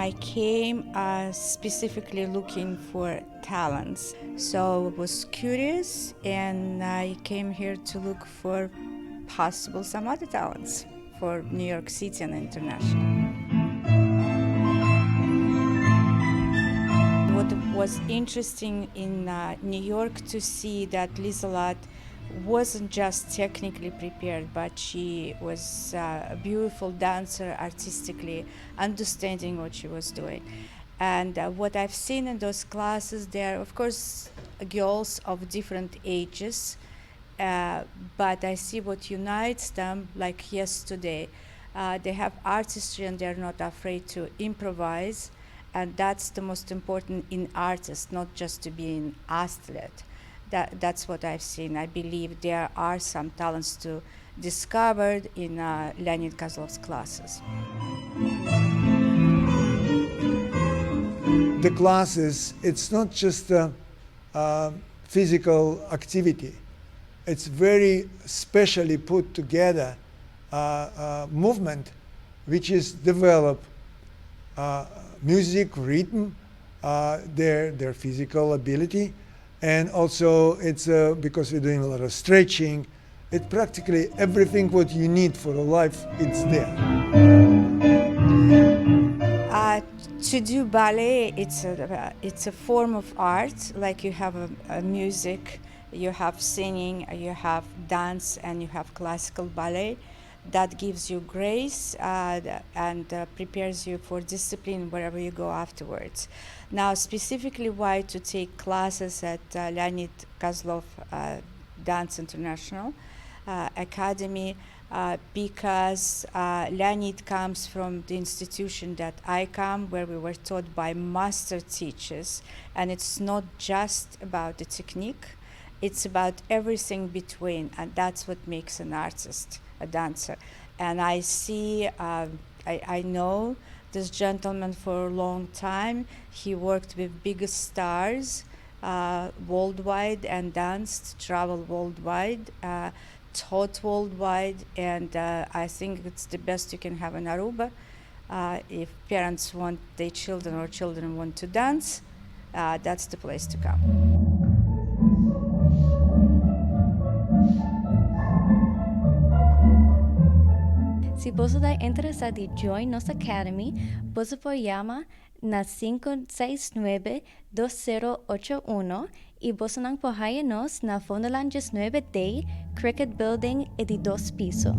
I came specifically looking for talents. So I was curious and I came here to look for possible some other talents for New York City and international. What was interesting in New York to see that Lisa wasn't just technically prepared, but she was a beautiful dancer, artistically understanding what she was doing. And what I've seen in those classes, there are, of course, girls of different ages, but I see what unites them, like yesterday. They have artistry and they're not afraid to improvise. And that's the most important in artists, not just to be an athlete. That's what I've seen. I believe there are some talents to discovered in Valentina Kozlova's classes. The classes, it's not just a physical activity. It's very specially put together movement which is developed music, rhythm, their physical ability, and also it's because we're doing a lot of stretching. It's practically everything what you need for a life. It's there. To do ballet, it's a form of art. Like you have a music, you have singing, you have dance, and you have classical ballet. That gives you grace and prepares you for discipline wherever you go afterwards. Now, specifically why to take classes at Valentina Kozlova Dance International Academy, because Leonid comes from the institution that I come, where we were taught by master teachers, and it's not just about the technique, it's about everything between, and that's what makes an artist, a dancer. And I see, I know this gentleman for a long time. He worked with biggest stars worldwide and danced, traveled worldwide, taught worldwide, and I think it's the best you can have in Aruba. If parents want their children or children want to dance, that's the place to come. Si vos estáis interesado en join nos Academy, vos podéis llamar na 569-2081 y vos podéis nos na Fondoland 9D, Cricket Building, e de 2 pisos.